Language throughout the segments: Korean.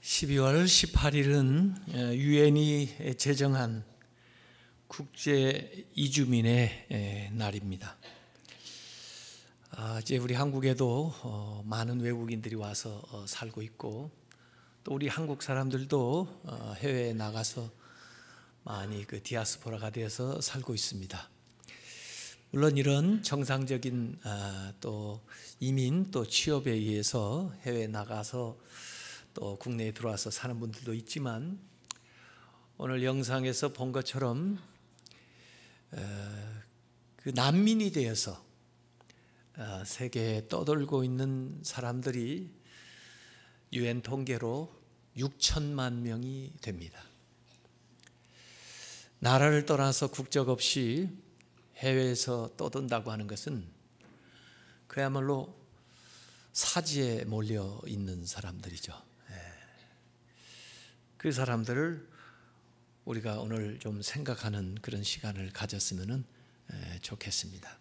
12월 18일은 유엔이 제정한 국제 이주민의 날입니다. 이제 우리 한국에도 많은 외국인들이 와서 살고 있고, 또 우리 한국 사람들도 해외에 나가서 많이 디아스포라가 되어서 살고 있습니다. 물론 이런 정상적인 또 이민 또 취업에 의해서 해외에 나가서 또 국내에 들어와서 사는 분들도 있지만, 오늘 영상에서 본 것처럼 그 난민이 되어서 세계에 떠돌고 있는 사람들이 유엔 통계로 6천만 명이 됩니다. 나라를 떠나서 국적 없이 해외에서 떠돈다고 하는 것은 그야말로 사지에 몰려 있는 사람들이죠. 그 사람들을 우리가 오늘 좀 생각하는 그런 시간을 가졌으면 좋겠습니다.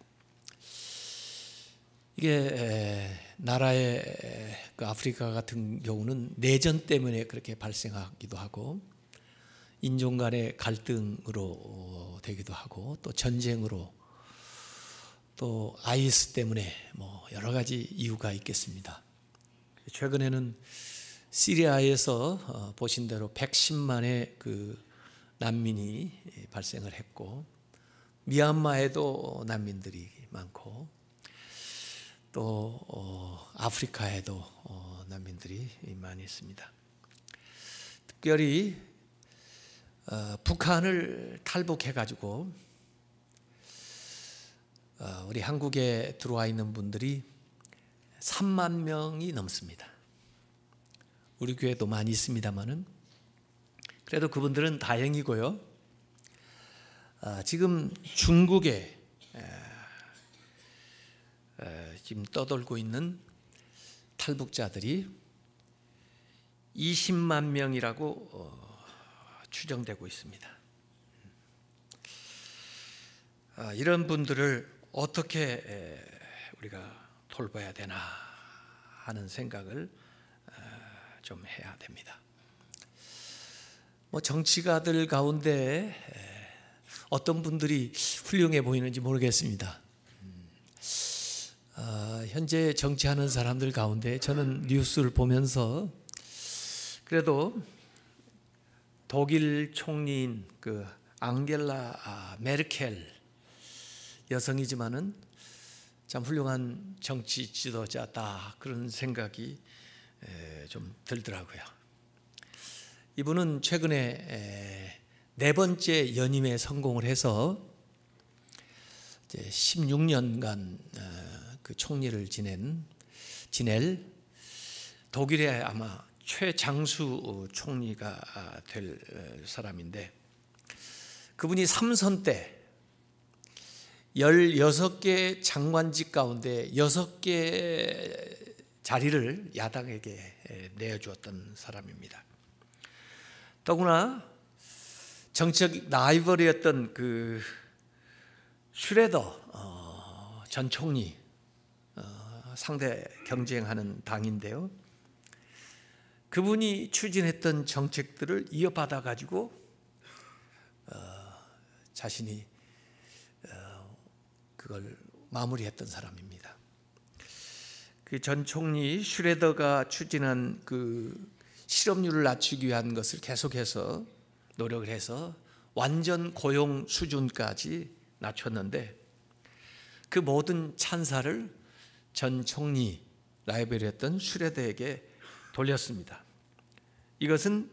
이게 나라의 아프리카 같은 경우는 내전 때문에 그렇게 발생하기도 하고, 인종 간의 갈등으로 되기도 하고, 또 전쟁으로, 또 아이스 때문에 여러 가지 이유가 있겠습니다. 최근에는 시리아에서 보신 대로 110만의 난민이 발생을 했고, 미얀마에도 난민들이 많고, 또 아프리카에도 난민들이 많이 있습니다. 특별히 북한을 탈북해가지고 우리 한국에 들어와 있는 분들이 3만 명이 넘습니다. 우리 교회도 많이 있습니다만은, 그래도 그분들은 다행이고요. 지금 중국에 지금 떠돌고 있는 탈북자들이 20만 명이라고 추정되고 있습니다. 이런 분들을 어떻게 우리가 돌봐야 되나 하는 생각을 좀 해야 됩니다. 정치가들 가운데 어떤 분들이 훌륭해 보이는지 모르겠습니다. 현재 정치하는 사람들 가운데 저는 뉴스를 보면서 그래도 독일 총리인 앙겔라 메르켈 여성이지만은 참 훌륭한 정치 지도자다, 그런 생각이 좀 들더라고요. 이분은 최근에 4번째 연임에 성공을 해서 이제 16년간 그 총리를 지낼 독일의 아마 최장수 총리가 될 사람인데, 그분이 3선 때 16개 장관직 가운데 6개 자리를 야당에게 내어주었던 사람입니다. 더구나 정치적 라이벌이었던 슈레더 전 총리, 상대 경쟁하는 당인데요, 그분이 추진했던 정책들을 이어받아 가지고 자신이 그걸 마무리했던 사람입니다. 그 전 총리 슈레더가 추진한 실업률을 낮추기 위한 것을 계속해서 노력을 해서 완전 고용 수준까지 낮췄는데, 그 모든 찬사를 전 총리 라이벌이었던 슈레더에게 돌렸습니다. 이것은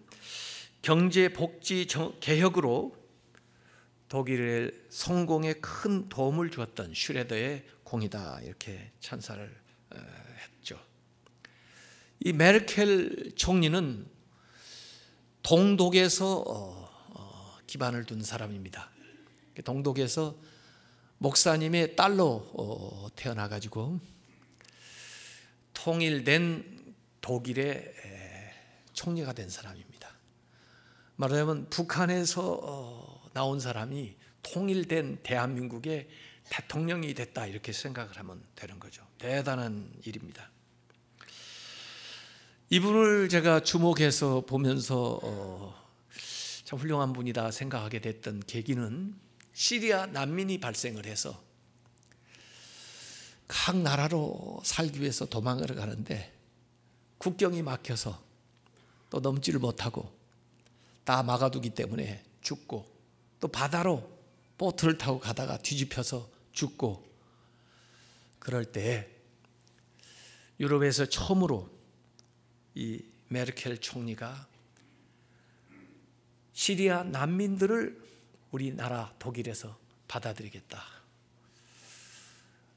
경제 복지 개혁으로 독일의 성공에 큰 도움을 주었던 슈레더의 공이다, 이렇게 찬사를 했죠. 이 메르켈 총리는 동독에서 기반을 둔 사람입니다. 동독에서 목사님의 딸로 태어나가지고 통일된 독일의 총리가 된 사람입니다. 말하자면 북한에서 나온 사람이 통일된 대한민국의 대통령이 됐다, 이렇게 생각을 하면 되는 거죠. 대단한 일입니다. 이분을 제가 주목해서 보면서 참 훌륭한 분이다 생각하게 됐던 계기는 시리아 난민이 발생을 해서 각 나라로 살기 위해서 도망을 가는데 국경이 막혀서 또 넘지를 못하고 다 막아두기 때문에 죽고, 또 바다로 보트를 타고 가다가 뒤집혀서 죽고, 그럴 때 유럽에서 처음으로 이 메르켈 총리가 시리아 난민들을 우리나라 독일에서 받아들이겠다,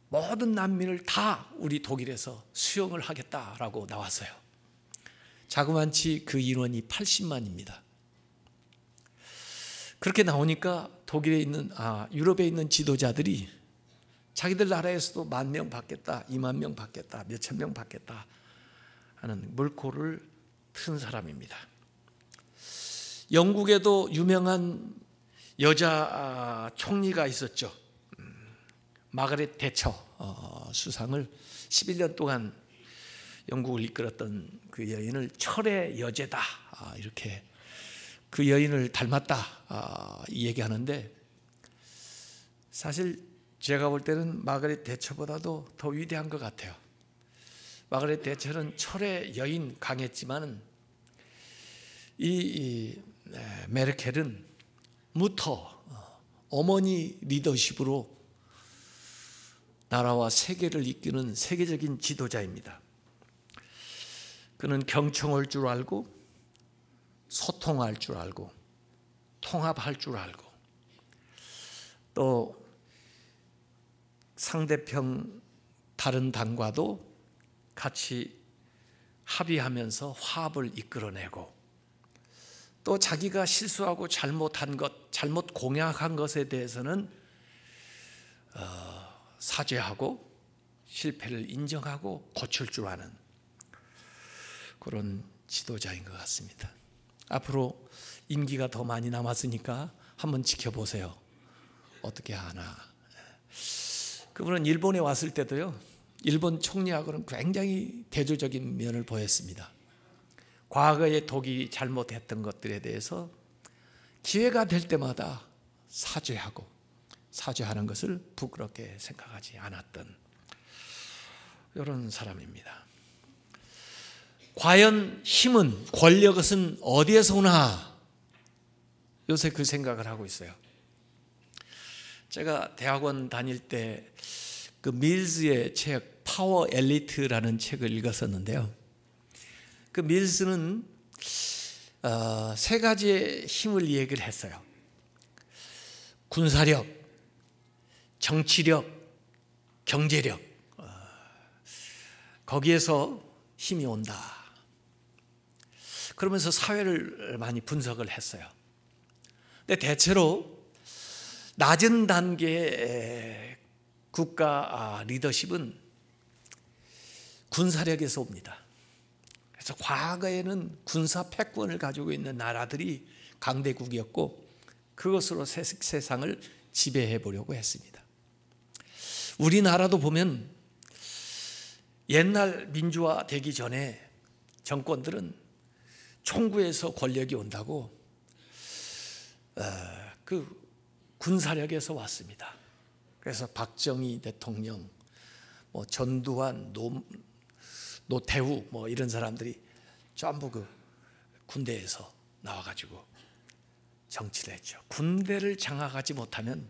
모든 난민을 다 우리 독일에서 수용을 하겠다라고 나왔어요. 자그만치 그 인원이 80만입니다. 그렇게 나오니까 독일에 있는 유럽에 있는 지도자들이 자기들 나라에서도 10,000명 받겠다, 20,000명 받겠다, 몇천 명 받겠다 하는 물꼬를 튼 사람입니다. 영국에도 유명한 여자 총리가 있었죠. 마가렛 대처 수상을 11년 동안 영국을 이끌었던 그 여인을 철의 여제다, 이렇게 그 여인을 닮았다 이 얘기하는데, 사실 제가 볼 때는 마가렛 대처보다도 더 위대한 것 같아요. 마가렛 대처는 철의 여인 강했지만 이 메르켈은 무터 어머니 리더십으로 나라와 세계를 이끄는 세계적인 지도자입니다. 그는 경청할 줄 알고, 소통할 줄 알고, 통합할 줄 알고, 또 상대편 다른 당과도 같이 합의하면서 화합을 이끌어내고, 또 자기가 실수하고 잘못한 것, 잘못 공약한 것에 대해서는 사죄하고 실패를 인정하고 고칠 줄 아는 그런 지도자인 것 같습니다. 앞으로 임기가 더 많이 남았으니까 한번 지켜보세요. 어떻게 하나. 그분은 일본에 왔을 때도요, 일본 총리하고는 굉장히 대조적인 면을 보였습니다. 과거에 독일이 잘못했던 것들에 대해서 기회가 될 때마다 사죄하는 것을 부끄럽게 생각하지 않았던 이런 사람입니다. 과연 힘은, 권력은 어디에서 오나? 요새 그 생각을 하고 있어요. 제가 대학원 다닐 때 그 밀스의 책 파워 엘리트라는 책을 읽었었는데요. 그 밀스는 세 가지의 힘을 얘기를 했어요. 군사력, 정치력, 경제력. 거기에서 힘이 온다. 그러면서 사회를 많이 분석을 했어요. 근데 대체로 낮은 단계의 국가 리더십은 군사력에서 옵니다. 그래서 과거에는 군사 패권을 가지고 있는 나라들이 강대국이었고, 그것으로 세상을 지배해 보려고 했습니다. 우리나라도 보면 옛날 민주화 되기 전에 정권들은 총구에서 권력이 온다고 그 군사력에서 왔습니다. 그래서 박정희 대통령, 전두환, 노태우 이런 사람들이 전부 그 군대에서 나와가지고 정치를 했죠. 군대를 장악하지 못하면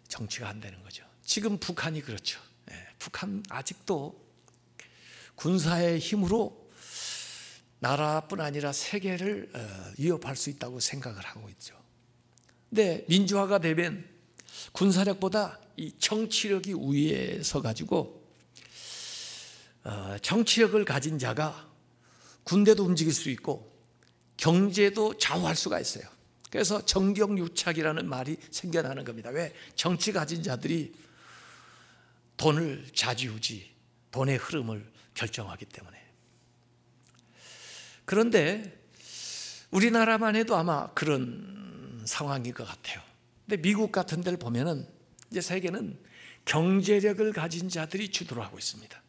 정치가 안 되는 거죠. 지금 북한이 그렇죠. 북한 아직도 군사의 힘으로 나라뿐 아니라 세계를 위협할 수 있다고 생각을 하고 있죠. 근데 민주화가 되면 군사력보다 이 정치력이 우위에 서가지고 정치력을 가진 자가 군대도 움직일 수 있고 경제도 좌우할 수가 있어요. 그래서 정경유착이라는 말이 생겨나는 겁니다. 왜? 정치 가진 자들이 돈을 좌지우지, 돈의 흐름을 결정하기 때문에. 그런데 우리나라만 해도 아마 그런 상황일 것 같아요. 근데 미국 같은 데를 보면은 이제 세계는 경제력을 가진 자들이 주도를 하고 있습니다.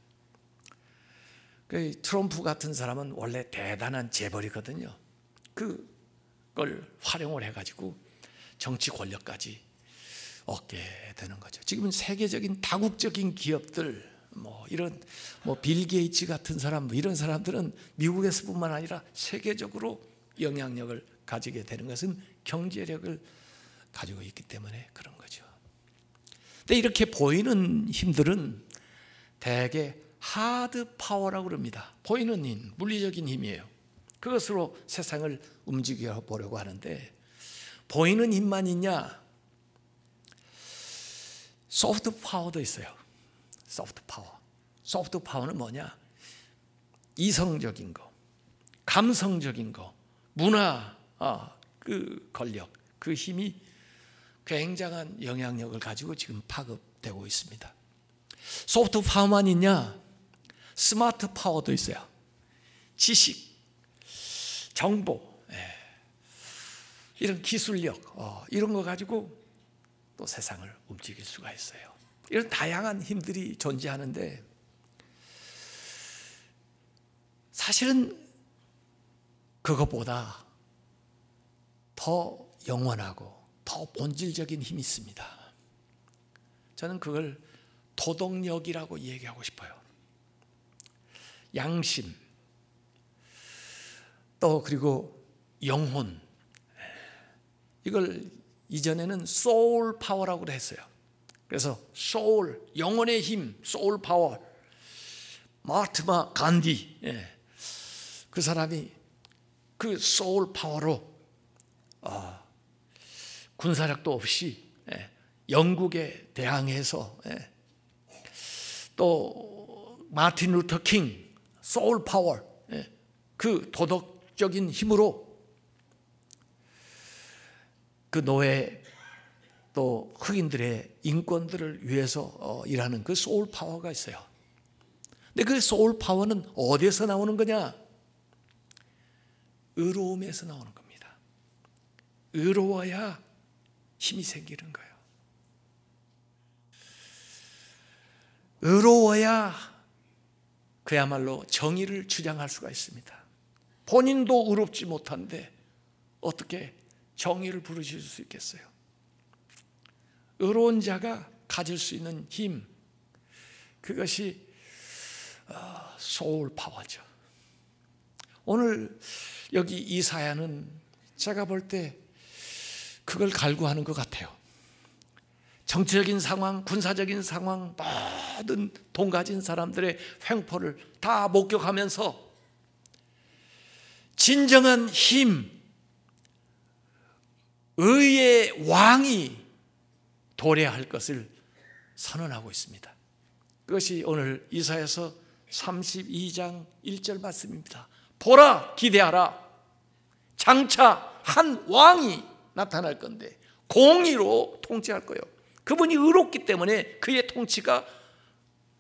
트럼프 같은 사람은 원래 대단한 재벌이거든요. 그걸 활용을 해가지고 정치 권력까지 얻게 되는 거죠. 지금은 세계적인 다국적인 기업들, 빌 게이츠 같은 사람, 이런 사람들은 미국에서뿐만 아니라 세계적으로 영향력을 가지게 되는 것은 경제력을 가지고 있기 때문에 그런 거죠. 근데 이렇게 보이는 힘들은 대개 하드 파워라고 그럽니다. 보이는 힘, 물리적인 힘이에요. 그것으로 세상을 움직여 보려고 하는데, 보이는 힘만 있냐? 소프트 파워도 있어요. 소프트 파워. 소프트 파워는 뭐냐? 이성적인 거, 감성적인 거, 문화, 그 권력, 그 힘이 굉장한 영향력을 가지고 지금 파급되고 있습니다. 소프트 파워만 있냐? 스마트 파워도 있어요. 지식, 정보, 이런 기술력, 이런 거 가지고 또 세상을 움직일 수가 있어요. 이런 다양한 힘들이 존재하는데, 사실은 그것보다 더 영원하고 더 본질적인 힘이 있습니다. 저는 그걸 도덕력이라고 얘기하고 싶어요. 양심, 또 그리고 영혼, 이걸 이전에는 소울 파워라고 했어요. 그래서 소울, 영혼의 힘, 소울 파워. 마하트마 간디, 그 사람이 그 소울 파워로 군사력도 없이 영국에 대항해서, 또 마틴 루터 킹, 소울 파워, 그 도덕적인 힘으로 그 노예, 또 흑인들의 인권들을 위해서 일하는 그 소울 파워가 있어요. 근데 그 소울 파워는 어디에서 나오는 거냐? 의로움에서 나오는 겁니다. 의로워야 힘이 생기는 거예요. 의로워야 그야말로 정의를 주장할 수가 있습니다. 본인도 의롭지 못한데 어떻게 정의를 부르실 수 있겠어요? 의로운 자가 가질 수 있는 힘, 그것이 소울 파워죠. 오늘 여기 이사야는 제가 볼 때 그걸 갈구하는 것 같아요. 정치적인 상황, 군사적인 상황, 모든 돈 가진 사람들의 횡포를 다 목격하면서 진정한 힘, 의의 왕이 도래할 것을 선언하고 있습니다. 그것이 오늘 이사야서 32장 1절 말씀입니다. 보라, 기대하라. 장차 한 왕이 나타날 건데 공의로 통치할 거예요. 그분이 의롭기 때문에 그의 통치가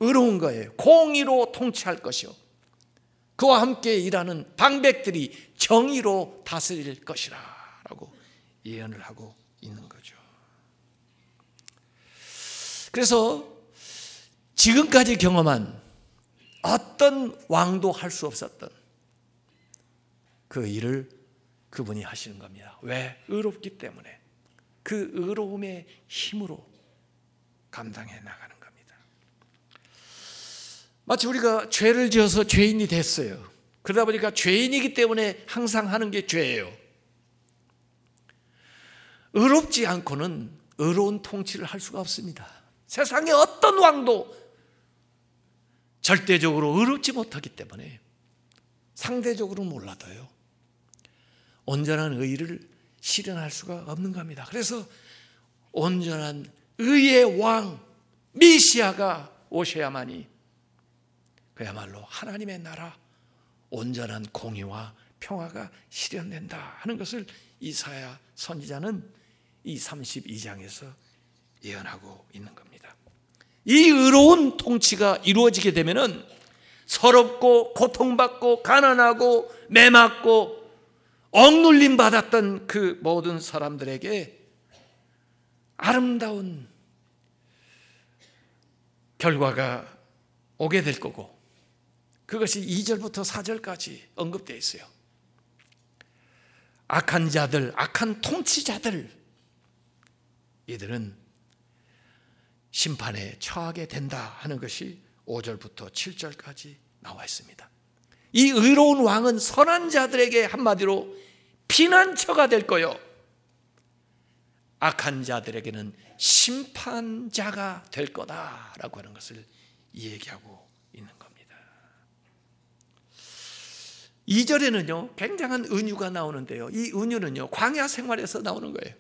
의로운 거예요. 공의로 통치할 것이요, 그와 함께 일하는 방백들이 정의로 다스릴 것이라 라고 예언을 하고 있는 거죠. 그래서 지금까지 경험한 어떤 왕도 할 수 없었던 그 일을 그분이 하시는 겁니다. 왜? 의롭기 때문에. 그 의로움의 힘으로 감당해 나가는 겁니다. 마치 우리가 죄를 지어서 죄인이 됐어요. 그러다 보니까 죄인이기 때문에 항상 하는 게 죄예요. 의롭지 않고는 의로운 통치를 할 수가 없습니다. 세상의 어떤 왕도 절대적으로 의롭지 못하기 때문에 상대적으로 몰라도요, 온전한 의를 실현할 수가 없는 겁니다. 그래서 온전한 의의 왕 메시아가 오셔야만이 그야말로 하나님의 나라, 온전한 공의와 평화가 실현된다 하는 것을 이사야 선지자는 이 32장에서 예언하고 있는 겁니다. 이 의로운 통치가 이루어지게 되면은 서럽고 고통받고 가난하고 매맞고 억눌림 받았던 그 모든 사람들에게 아름다운 결과가 오게 될 거고, 그것이 2절부터 4절까지 언급되어 있어요. 악한 자들, 악한 통치자들, 이들은 심판에 처하게 된다 하는 것이 5절부터 7절까지 나와 있습니다. 이 의로운 왕은 선한 자들에게 한마디로 피난처가 될 거요, 악한 자들에게는 심판자가 될 거다라고 하는 것을 얘기하고 있는 겁니다. 2절에는요 굉장한 은유가 나오는데요, 이 은유는요 광야 생활에서 나오는 거예요.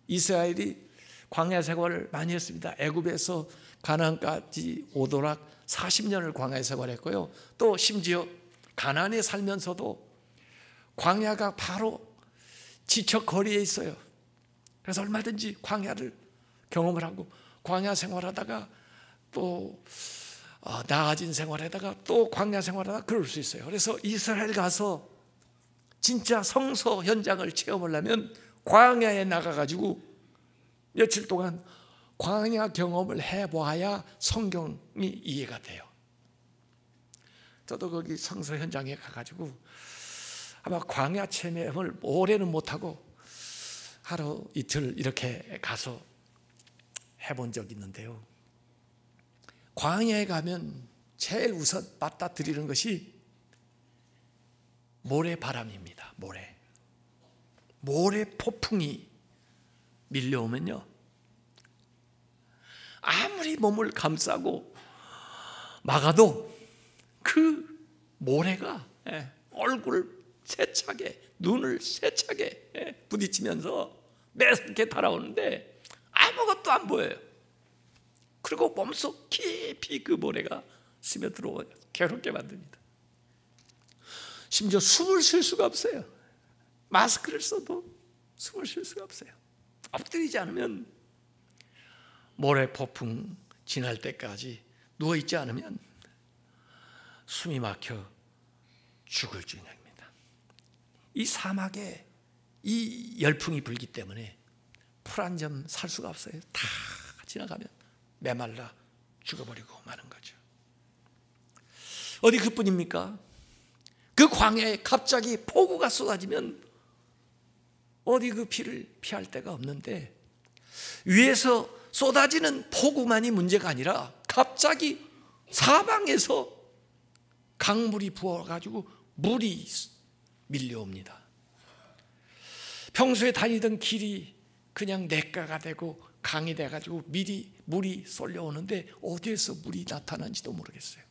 이스라엘이 광야 생활을 많이 했습니다. 애굽에서 가나안까지 오도록 40년을 광야 생활했고요, 또 심지어 가나안에 살면서도 광야가 바로 지척거리에 있어요. 그래서 얼마든지 광야를 경험을 하고 광야 생활하다가 또 나아진 생활하다가 또 광야 생활하다가 그럴 수 있어요. 그래서 이스라엘 가서 진짜 성서 현장을 체험하려면 광야에 나가가지고 며칠 동안 광야 경험을 해봐야 성경이 이해가 돼요. 저도 거기 성서 현장에 가가지고 아마 광야 체험을 오래는 못하고 하루 이틀 이렇게 가서 해본 적이 있는데요, 광야에 가면 제일 우선 맞닥뜨리는 것이 모래바람입니다. 모래 폭풍이 밀려오면요, 아무리 몸을 감싸고 막아도 그 모래가 얼굴을 세차게, 눈을 세차게 부딪히면서 매섭게 달아오는데 아무것도 안 보여요. 그리고 몸속 깊이 그 모래가 스며들어 괴롭게 만듭니다. 심지어 숨을 쉴 수가 없어요. 마스크를 써도 숨을 쉴 수가 없어요. 엎드리지 않으면, 모래 폭풍 지날 때까지 누워있지 않으면 숨이 막혀 죽을 지경입니다. 이 사막에 이 열풍이 불기 때문에 풀 한 점 살 수가 없어요. 다 지나가면 메말라 죽어버리고 마는 거죠. 어디 그뿐입니까? 그 광야에 갑자기 폭우가 쏟아지면 어디 그 비를 피할 데가 없는데, 위에서 쏟아지는 폭우만이 문제가 아니라 갑자기 사방에서 강물이 부어가지고 물이 밀려옵니다. 평소에 다니던 길이 그냥 냇가가 되고 강이 돼가지고 물이 쏠려오는데 어디에서 물이 나타난지도 모르겠어요.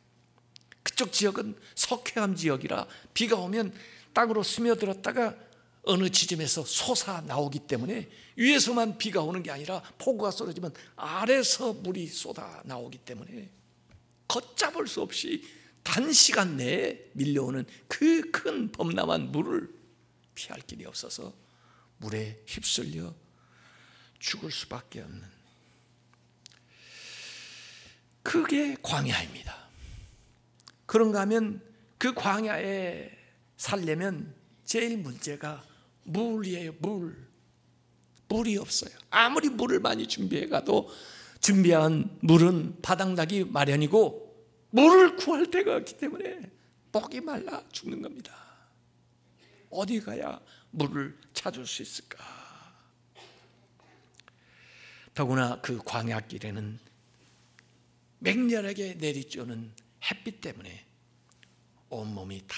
그쪽 지역은 석회암 지역이라 비가 오면 땅으로 스며들었다가 어느 지점에서 솟아 나오기 때문에 위에서만 비가 오는 게 아니라 폭우가 쏟아지면 아래서 물이 쏟아 나오기 때문에 걷잡을 수 없이 단시간 내에 밀려오는 그 큰 범람한 물을 피할 길이 없어서 물에 휩쓸려 죽을 수밖에 없는, 그게 광야입니다. 그런가 하면 그 광야에 살려면 제일 문제가 물이에요. 물이 없어요. 아무리 물을 많이 준비해 가도 준비한 물은 바닥나기 마련이고 물을 구할 데가 없기 때문에 목이 말라 죽는 겁니다. 어디 가야 물을 찾을 수 있을까? 더구나 그 광야길에는 맹렬하게 내리쬐는 햇빛 때문에 온몸이 다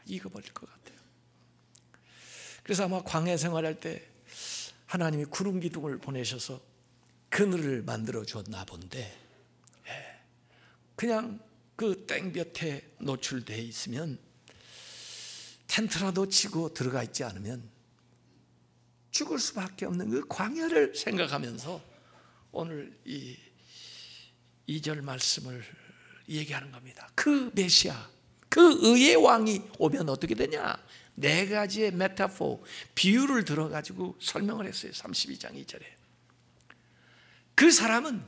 익어버릴 것 같아요. 그래서 아마 광야 생활할 때 하나님이 구름 기둥을 보내셔서 그늘을 만들어 줬나 본데, 그냥 그 땡볕에 노출되어 있으면, 텐트라도 치고 들어가 있지 않으면 죽을 수밖에 없는 그 광야를 생각하면서 오늘 이 2절 말씀을 얘기하는 겁니다. 그 메시아, 그 의의 왕이 오면 어떻게 되냐? 4가지의 메타포, 비유를 들어가지고 설명을 했어요. 32장 2절에. 그 사람은,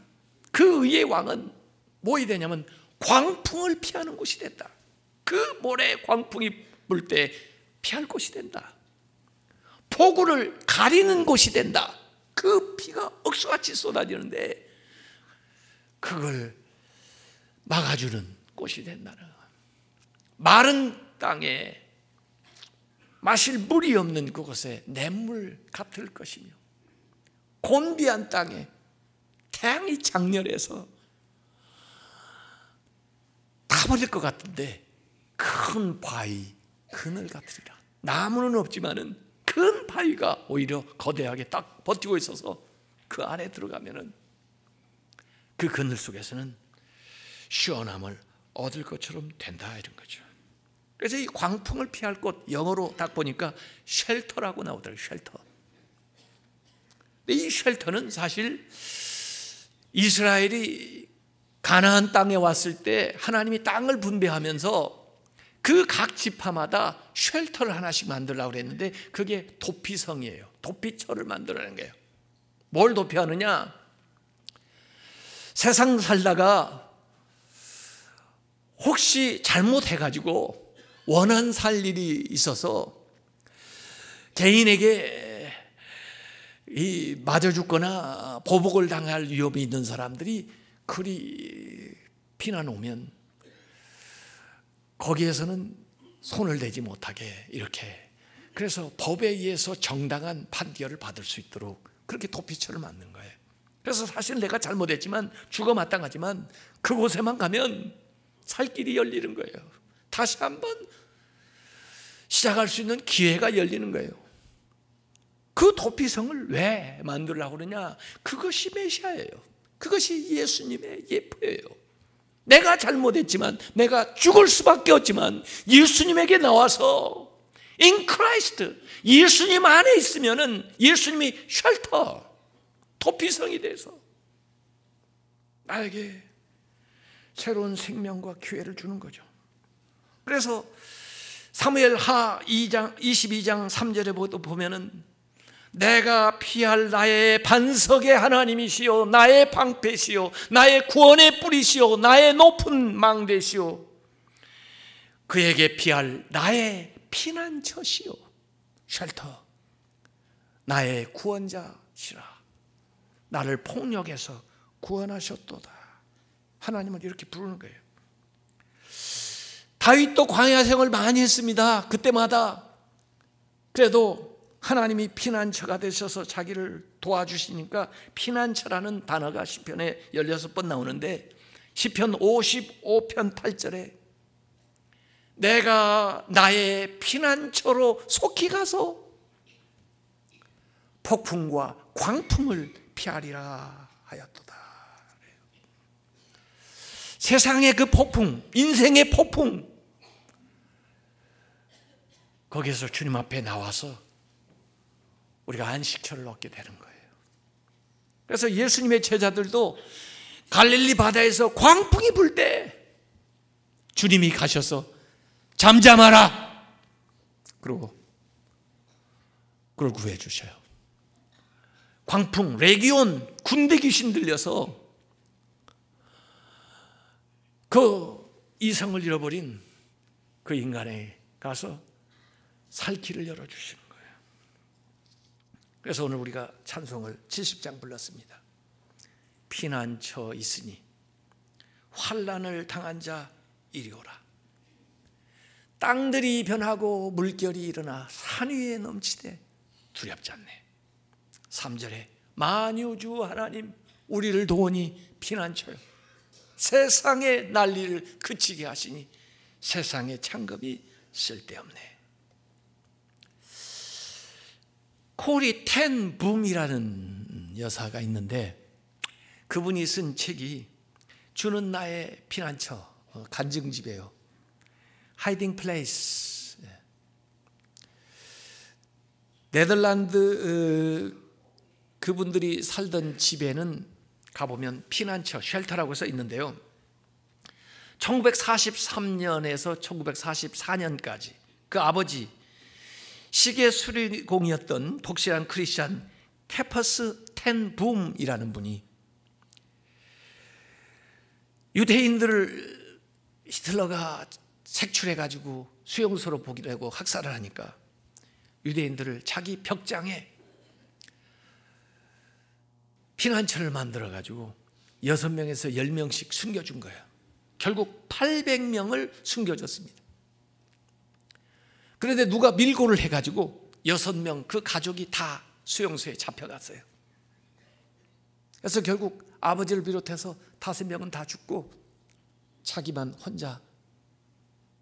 그 의의 왕은 뭐이 되냐면 광풍을 피하는 곳이 된다. 그 모래 광풍이 불 때 피할 곳이 된다. 폭우를 가리는 곳이 된다. 그 비가 억수같이 쏟아지는데 그걸 막아주는 꽃이 된다는, 마른 땅에 마실 물이 없는 그곳에 냇물 같을 것이며, 곤비한 땅에 태양이 장렬해서 타버릴 것 같은데 큰 바위 그늘 같으리라. 나무는 없지만은 큰 바위가 오히려 거대하게 딱 버티고 있어서 그 안에 들어가면은 그 그늘 속에서는 시원함을 얻을 것처럼 된다, 이런 거죠. 그래서 이 광풍을 피할 곳, 영어로 딱 보니까 쉘터라고 나오더라고요. 쉘터. 근데 이 쉘터는 사실 이스라엘이 가나안 땅에 왔을 때 하나님이 땅을 분배하면서 그 각 지파마다 쉘터를 하나씩 만들려고 그랬는데 그게 도피성이에요. 도피처를 만들어낸 거예요. 뭘 도피하느냐? 세상 살다가 혹시 잘못해가지고 원한 살 일이 있어서 개인에게 맞아 죽거나 보복을 당할 위험이 있는 사람들이 그리 피난 오면 거기에서는 손을 대지 못하게, 이렇게, 그래서 법에 의해서 정당한 판결을 받을 수 있도록 그렇게 도피처를 만든 거예요. 그래서 사실 내가 잘못했지만, 죽어 마땅하지만 그곳에만 가면 살 길이 열리는 거예요. 다시 한번 시작할 수 있는 기회가 열리는 거예요. 그 도피성을 왜 만들려고 그러냐? 그것이 메시아예요. 그것이 예수님의 예표예요. 내가 잘못했지만, 내가 죽을 수밖에 없지만 예수님에게 나와서 in Christ, 예수님 안에 있으면은 예수님이 쉘터, 도피성이 돼서 나에게 새로운 생명과 기회를 주는 거죠. 그래서 사무엘하 22장 3절에 보면은 내가 피할 나의 반석의 하나님이시요 나의 방패시요 나의 구원의 뿌리시요 나의 높은 망대시요 그에게 피할 나의 피난처시요 쉘터, 나의 구원자시라. 나를 폭력에서 구원하셨도다. 하나님은 이렇게 부르는 거예요. 다윗도 광야 생활을 많이 했습니다. 그때마다. 그래도 하나님이 피난처가 되셔서 자기를 도와주시니까 피난처라는 단어가 시편에 16번 나오는데 시편 55편 8절에 내가 나의 피난처로 속히 가서 폭풍과 광풍을 피하리라 하였도다. 세상의 그 폭풍, 인생의 폭풍, 거기에서 주님 앞에 나와서 우리가 안식처를 얻게 되는 거예요. 그래서 예수님의 제자들도 갈릴리 바다에서 광풍이 불 때 주님이 가셔서 잠잠하라, 그러고 그걸 구해 주셔요. 광풍, 레기온, 군대 귀신 들려서 그 이성을 잃어버린 그 인간에 가서 살 길을 열어주시는 거예요. 그래서 오늘 우리가 찬송을 70장 불렀습니다. 피난처 있으니 환난을 당한 자 이리 오라. 땅들이 변하고 물결이 일어나 산 위에 넘치되 두렵지 않네. 3절에 만유주 하나님 우리를 도우니 피난처요 세상의 난리를 그치게 하시니 세상의 창급이 쓸데없네. 코리 텐 붐이라는 여사가 있는데 그분이 쓴 책이 주는 나의 피난처, 간증집이에요. 하이딩 플레이스. 네덜란드 그분들이 살던 집에는 가보면 피난처, 쉘터라고 써 있는데요. 1943년에서 1944년까지 그 아버지 시계 수리공이었던 독실한 크리스찬 케퍼스 텐 붐이라는 분이 유대인들을 히틀러가 색출해가지고 수용소로 보기로 학살을 하니까 유대인들을 자기 벽장에 피난처를 만들어가지고 6명에서 10명씩 숨겨준 거예요. 결국 800명을 숨겨줬습니다. 그런데 누가 밀고를 해가지고 6명 그 가족이 다 수용소에 잡혀갔어요. 그래서 결국 아버지를 비롯해서 5명은 다 죽고 자기만 혼자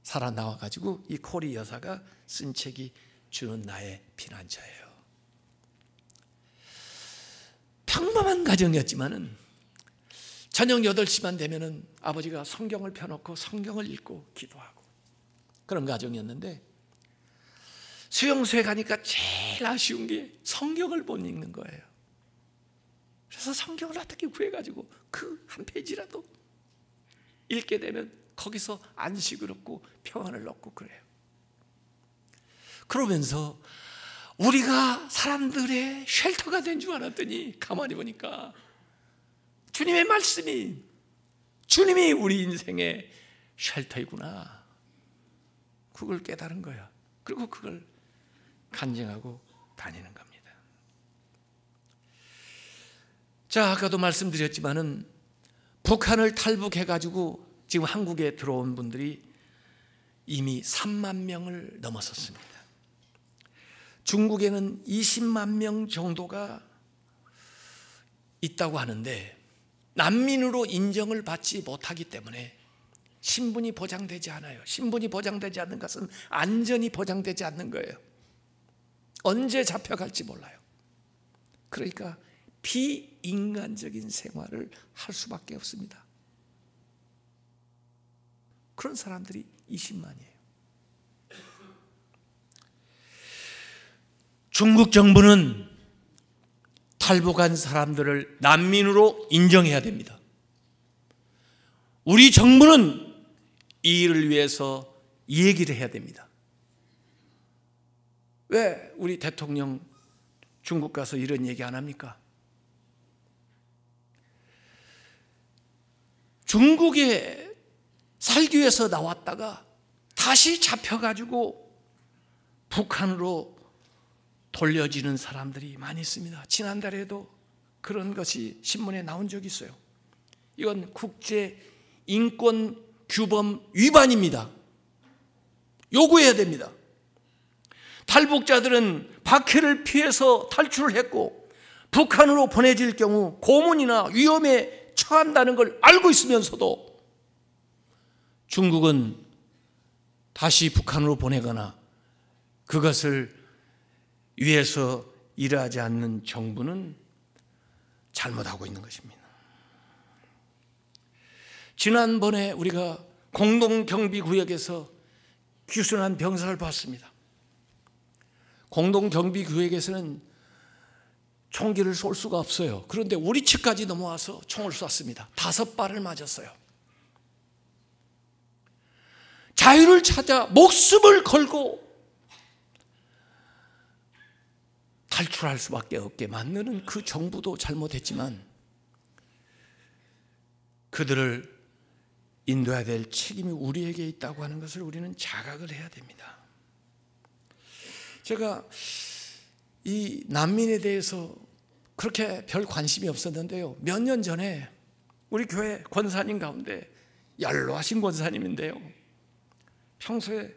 살아나와가지고 이 코리 여사가 쓴 책이 주는 나의 피난처예요. 평범한 가정이었지만은 저녁 8시만 되면은 아버지가 성경을 펴놓고 성경을 읽고 기도하고 그런 가정이었는데, 수용소에 가니까 제일 아쉬운 게 성경을 못 읽는 거예요. 그래서 성경을 어떻게 구해가지고 그 한 페이지라도 읽게 되면 거기서 안식을 얻고 평안을 얻고 그래요. 그러면서 우리가 사람들의 쉘터가 된 줄 알았더니 가만히 보니까 주님의 말씀이, 주님이 우리 인생의 쉘터이구나, 그걸 깨달은 거야. 그리고 그걸 간증하고 다니는 겁니다. 자, 아까도 말씀드렸지만은 북한을 탈북해가지고 지금 한국에 들어온 분들이 이미 3만 명을 넘어섰습니다. 중국에는 20만 명 정도가 있다고 하는데 난민으로 인정을 받지 못하기 때문에 신분이 보장되지 않아요. 신분이 보장되지 않는 것은 안전이 보장되지 않는 거예요. 언제 잡혀갈지 몰라요. 그러니까 비인간적인 생활을 할 수밖에 없습니다. 그런 사람들이 20만이에요. 중국 정부는 탈북한 사람들을 난민으로 인정해야 됩니다. 우리 정부는 이 일을 위해서 얘기를 해야 됩니다. 왜 우리 대통령 중국 가서 이런 얘기 안 합니까? 중국에 살기 위해서 나왔다가 다시 잡혀가지고 북한으로 돌려지는 사람들이 많이 있습니다. 지난달에도 그런 것이 신문에 나온 적이 있어요. 이건 국제 인권 규범 위반입니다. 요구해야 됩니다. 탈북자들은 박해를 피해서 탈출을 했고 북한으로 보내질 경우 고문이나 위험에 처한다는 걸 알고 있으면서도 중국은 다시 북한으로 보내거나 그것을 위해서 일하지 않는 정부는 잘못하고 있는 것입니다. 지난번에 우리가 공동경비구역에서 귀순한 병사를 봤습니다. 공동경비구역에서는 총기를 쏠 수가 없어요. 그런데 우리 측까지 넘어와서 총을 쐈습니다. 5발을 맞았어요. 자유를 찾아 목숨을 걸고 탈출할 수밖에 없게 만드는 그 정부도 잘못했지만 그들을 인도해야 될 책임이 우리에게 있다고 하는 것을 우리는 자각을 해야 됩니다. 제가 이 난민에 대해서 그렇게 별 관심이 없었는데요, 몇 년 전에 우리 교회 권사님 가운데 연로하신 권사님인데요, 평소에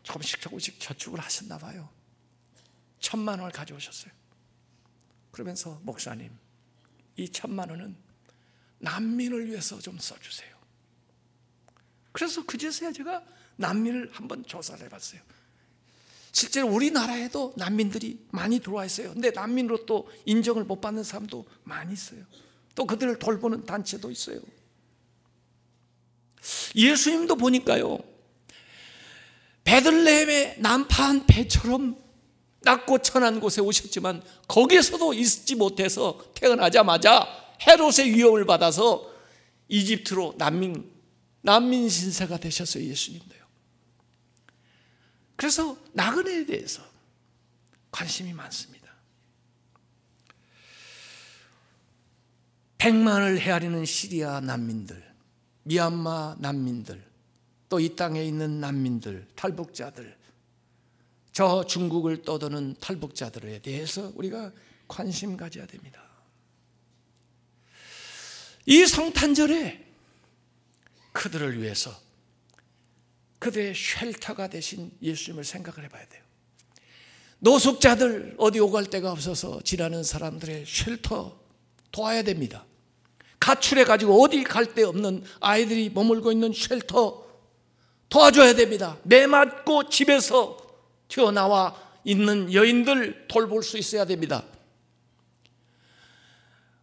조금씩 저축을 하셨나 봐요. 1,000만 원을 가져오셨어요. 그러면서 목사님, 이 1,000만 원은 난민을 위해서 좀 써주세요. 그래서 그제서야 제가 난민을 한번 조사를 해봤어요. 실제로 우리나라에도 난민들이 많이 들어와 있어요. 근데 난민으로 또 인정을 못 받는 사람도 많이 있어요. 또 그들을 돌보는 단체도 있어요. 예수님도 보니까요, 베들레헴의 난파한 배처럼 낮고 천한 곳에 오셨지만 거기에서도 있지 못해서 태어나자마자 헤롯의 위험을 받아서 이집트로 난민 신세가 되셨어요. 예수님도요. 그래서 나그네에 대해서 관심이 많습니다. 100만을 헤아리는 시리아 난민들, 미얀마 난민들, 또 이 땅에 있는 난민들, 탈북자들, 저 중국을 떠도는 탈북자들에 대해서 우리가 관심 가져야 됩니다. 이 성탄절에 그들을 위해서 그들의 쉘터가 되신 예수님을 생각을 해봐야 돼요. 노숙자들, 어디 오갈 데가 없어서 지나는 사람들의 쉘터 도와야 됩니다. 가출해가지고 어디 갈 데 없는 아이들이 머물고 있는 쉘터 도와줘야 됩니다. 매 맞고 집에서 튀어나와 있는 여인들 돌볼 수 있어야 됩니다.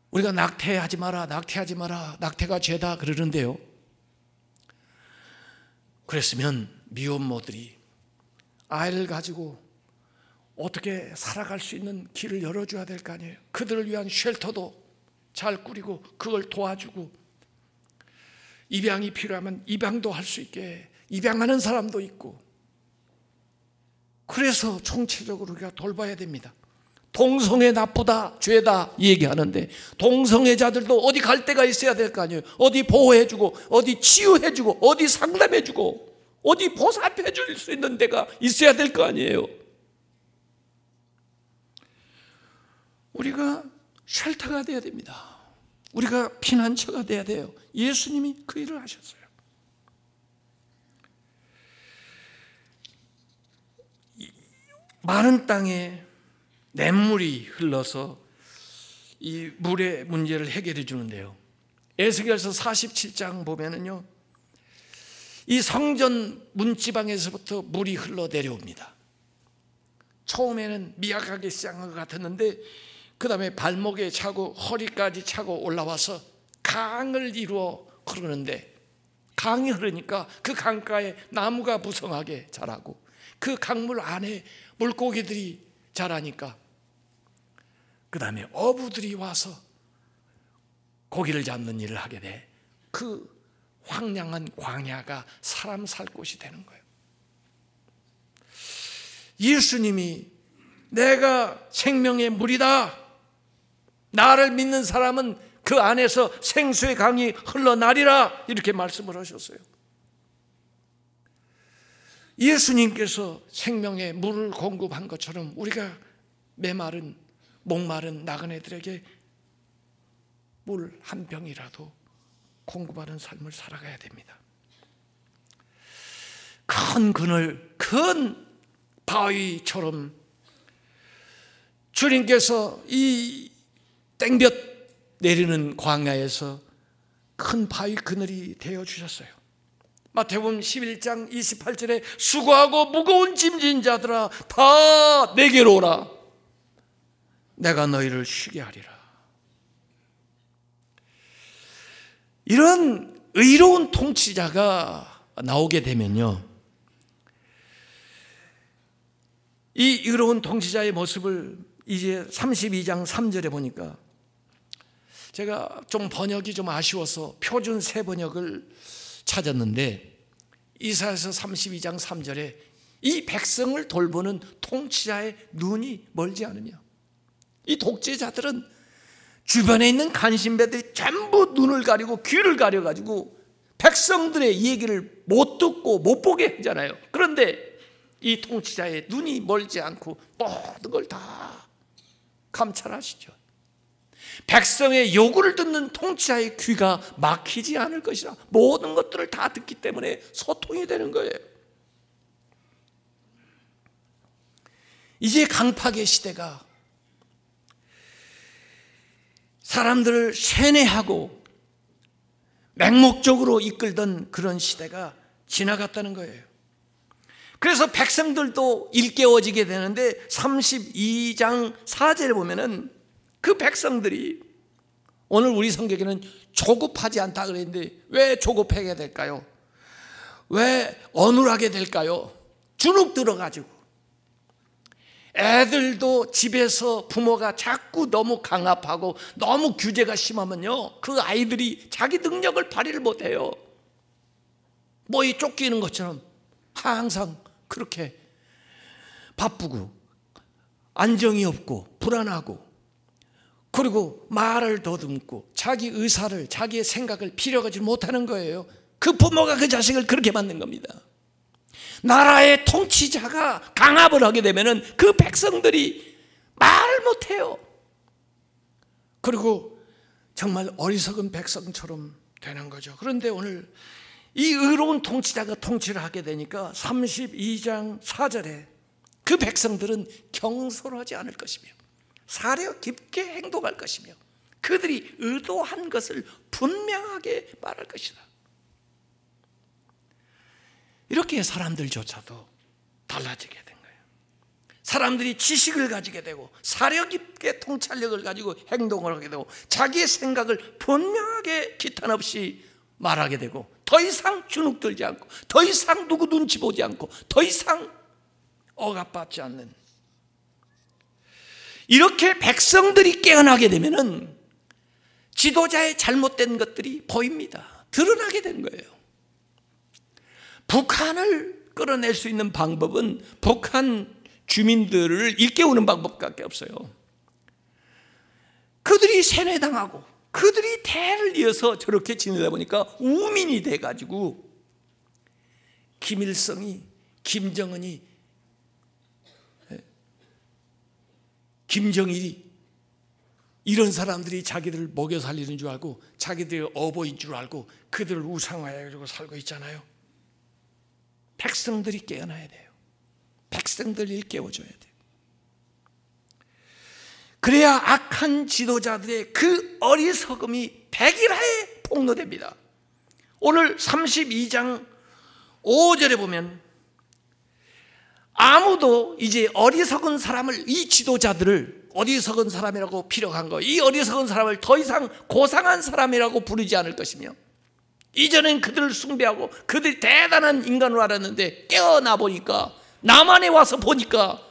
우리가 낙태하지 마라, 낙태하지 마라, 낙태가 죄다 그러는데요, 그랬으면 미혼모들이 아이를 가지고 어떻게 살아갈 수 있는 길을 열어줘야 될 거 아니에요. 그들을 위한 쉘터도 잘 꾸리고 그걸 도와주고, 입양이 필요하면 입양도 할 수 있게 입양하는 사람도 있고, 그래서 총체적으로 우리가 돌봐야 됩니다. 동성애 나쁘다, 죄다 얘기하는데 동성애자들도 어디 갈 데가 있어야 될 거 아니에요. 어디 보호해주고, 어디 치유해주고, 어디 상담해주고, 어디 보살펴줄 수 있는 데가 있어야 될 거 아니에요. 우리가 쉘터가 돼야 됩니다. 우리가 피난처가 돼야 돼요. 예수님이 그 일을 하셨어요. 마른 땅에 냇물이 흘러서 이 물의 문제를 해결해 주는데요, 에스겔서 47장 보면은요, 이 성전 문지방에서부터 물이 흘러 내려옵니다. 처음에는 미약하게 시작한 것 같았는데 그 다음에 발목에 차고 허리까지 차고 올라와서 강을 이루어 흐르는데, 강이 흐르니까 그 강가에 나무가 무성하게 자라고 그 강물 안에 물고기들이 자라니까 그 다음에 어부들이 와서 고기를 잡는 일을 하게 돼. 그 황량한 광야가 사람 살 곳이 되는 거예요. 예수님이 내가 생명의 물이다, 나를 믿는 사람은 그 안에서 생수의 강이 흘러나리라, 이렇게 말씀을 하셨어요. 예수님께서 생명의 물을 공급한 것처럼 우리가 메마른 목마른 나그네들에게 물 한 병이라도 공급하는 삶을 살아가야 됩니다. 큰 그늘, 큰 바위처럼 주님께서 이 땡볕 내리는 광야에서 큰 바위 그늘이 되어주셨어요. 마태복음 11장 28절에 수고하고 무거운 짐진 자들아 다 내게로 오라, 내가 너희를 쉬게 하리라. 이런 의로운 통치자가 나오게 되면요, 이 의로운 통치자의 모습을 이제 32장 3절에 보니까, 제가 좀 번역이 좀 아쉬워서 표준 새 번역을 찾았는데, 이사야서 32장 3절에 이 백성을 돌보는 통치자의 눈이 멀지 않으며, 이 독재자들은 주변에 있는 간신배들이 전부 눈을 가리고 귀를 가려가지고 백성들의 얘기를 못 듣고 못 보게 하잖아요. 그런데 이 통치자의 눈이 멀지 않고 모든 걸 다 감찰하시죠. 백성의 요구를 듣는 통치자의 귀가 막히지 않을 것이라, 모든 것들을 다 듣기 때문에 소통이 되는 거예요. 이제 강팍의 시대가 사람들을 세뇌하고 맹목적으로 이끌던 그런 시대가 지나갔다는 거예요. 그래서 백성들도 일깨워지게 되는데 32장 4절에 보면은 그 백성들이, 오늘 우리 성경에는 조급하지 않다 그랬는데 왜 조급하게 될까요? 왜 어눌하게 될까요? 주눅 들어가지고 애들도 집에서 부모가 자꾸 너무 강압하고 너무 규제가 심하면요, 그 아이들이 자기 능력을 발휘를 못해요. 뭐에 쫓기는 것처럼 항상 그렇게 바쁘고 안정이 없고 불안하고, 그리고 말을 더듬고 자기 의사를, 자기의 생각을 빌어가지 못하는 거예요. 그 부모가 그 자식을 그렇게 만든 겁니다. 나라의 통치자가 강압을 하게 되면은 그 백성들이 말을 못해요. 그리고 정말 어리석은 백성처럼 되는 거죠. 그런데 오늘 이 의로운 통치자가 통치를 하게 되니까 32장 4절에 그 백성들은 경솔하지 않을 것이며 사려 깊게 행동할 것이며 그들이 의도한 것을 분명하게 말할 것이다. 이렇게 사람들조차도 달라지게 된 거예요. 사람들이 지식을 가지게 되고 사려 깊게 통찰력을 가지고 행동을 하게 되고 자기의 생각을 분명하게 기탄 없이 말하게 되고 더 이상 주눅들지 않고 더 이상 누구 눈치 보지 않고 더 이상 억압받지 않는, 이렇게 백성들이 깨어나게 되면은 지도자의 잘못된 것들이 보입니다. 드러나게 된 거예요. 북한을 끌어낼 수 있는 방법은 북한 주민들을 일깨우는 방법밖에 없어요. 그들이 세뇌당하고 그들이 대를 이어서 저렇게 지내다 보니까 우민이 돼가지고 김일성이, 김정은이, 김정일이 이런 사람들이 자기들을 먹여 살리는 줄 알고 자기들의 어버이인 줄 알고 그들을 우상화해가지고 살고 있잖아요. 백성들이 깨어나야 돼요. 백성들이 깨워줘야 돼요. 그래야 악한 지도자들의 그 어리석음이 백일하에 폭로됩니다. 오늘 32장 5절에 보면 아무도 이제 어리석은 사람을, 이 지도자들을 어리석은 사람이라고 피력한 거, 이 어리석은 사람을 더 이상 고상한 사람이라고 부르지 않을 것이며, 이전엔 그들을 숭배하고 그들이 대단한 인간으로 알았는데 깨어나 보니까, 남한에 와서 보니까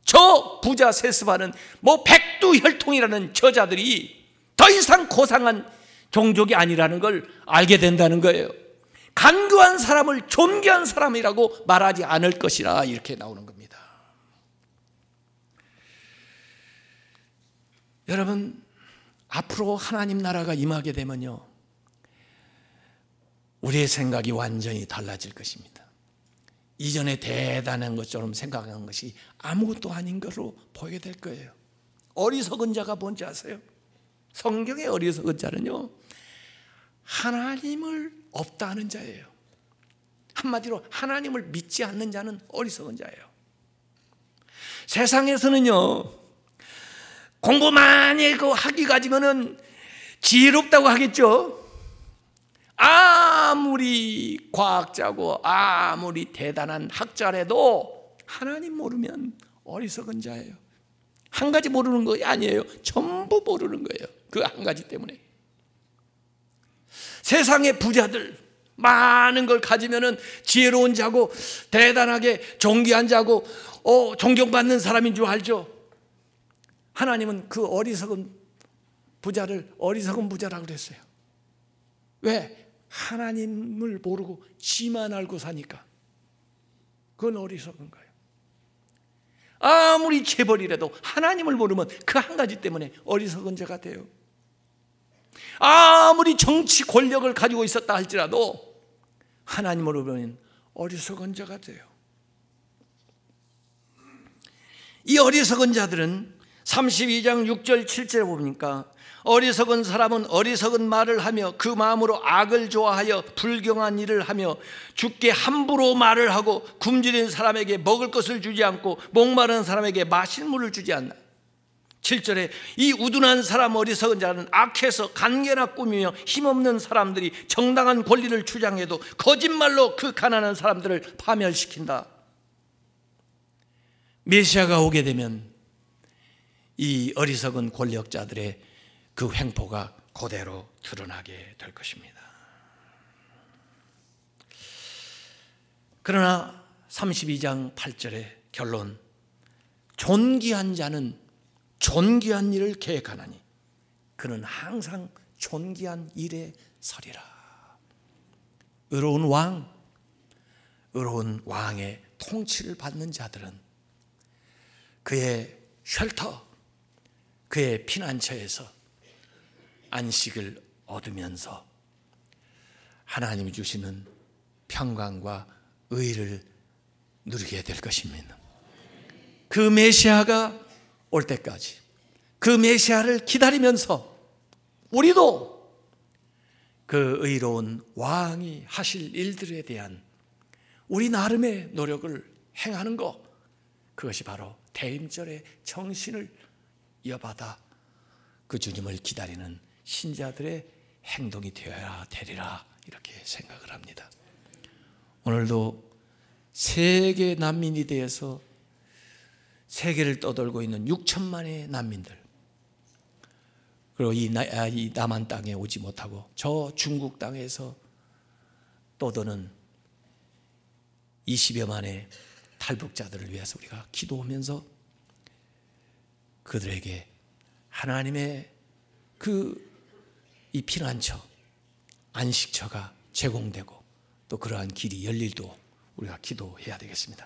저 부자 세습하는 뭐 백두혈통이라는 저자들이 더 이상 고상한 종족이 아니라는 걸 알게 된다는 거예요. 간교한 사람을 존귀한 사람이라고 말하지 않을 것이라, 이렇게 나오는 겁니다. 여러분, 앞으로 하나님 나라가 임하게 되면요, 우리의 생각이 완전히 달라질 것입니다. 이전에 대단한 것처럼 생각한 것이 아무것도 아닌 것으로 보게 될 거예요. 어리석은 자가 뭔지 아세요? 성경의 어리석은 자는요, 하나님을 없다 하는 자예요. 한마디로 하나님을 믿지 않는 자는 어리석은 자예요. 세상에서는요, 공부 많이 하기 가지면은 지혜롭다고 하겠죠. 아무리 과학자고 아무리 대단한 학자라도 하나님 모르면 어리석은 자예요. 한 가지 모르는 거 아니에요. 전부 모르는 거예요. 그 한 가지 때문에. 세상의 부자들 많은 걸 가지면은 지혜로운 자고 대단하게 존귀한 자고 존경받는 사람인 줄 알죠. 하나님은 그 어리석은 부자를 어리석은 부자라고 그랬어요. 왜? 하나님을 모르고 지만 알고 사니까. 그건 어리석은 거예요. 아무리 재벌이라도 하나님을 모르면 그 한 가지 때문에 어리석은 자가 돼요. 아무리 정치 권력을 가지고 있었다 할지라도 하나님을 모르면 어리석은 자가 돼요. 이 어리석은 자들은 32장 6절 7절에 보니까 어리석은 사람은 어리석은 말을 하며 그 마음으로 악을 좋아하여 불경한 일을 하며 주께 함부로 말을 하고 굶주린 사람에게 먹을 것을 주지 않고 목마른 사람에게 마실 물을 주지 않나. 7절에 이 우둔한 사람 어리석은 자는 악해서 간계나 꾸미며 힘없는 사람들이 정당한 권리를 주장해도 거짓말로 그 가난한 사람들을 파멸시킨다. 메시아가 오게 되면 이 어리석은 권력자들의 그 횡포가 그대로 드러나게 될 것입니다. 그러나 32장 8절의 결론, 존귀한 자는 존귀한 일을 계획하나니 그는 항상 존귀한 일에 서리라. 의로운 왕의 통치를 받는 자들은 그의 쉘터, 그의 피난처에서 안식을 얻으면서 하나님이 주시는 평강과 의를 누리게 될 것입니다. 그 메시아가 올 때까지 그 메시아를 기다리면서 우리도 그 의로운 왕이 하실 일들에 대한 우리 나름의 노력을 행하는 것, 그것이 바로 대임절의 정신을 이어받아 그 주님을 기다리는 신자들의 행동이 되어야 되리라, 이렇게 생각을 합니다. 오늘도 세계 난민이 되어서 세계를 떠돌고 있는 6천만의 난민들, 그리고 이 남한 땅에 오지 못하고 저 중국 땅에서 떠도는 20여만의 탈북자들을 위해서 우리가 기도하면서 그들에게 하나님의 이 피난처, 안식처가 제공되고 또 그러한 길이 열릴도 우리가 기도해야 되겠습니다.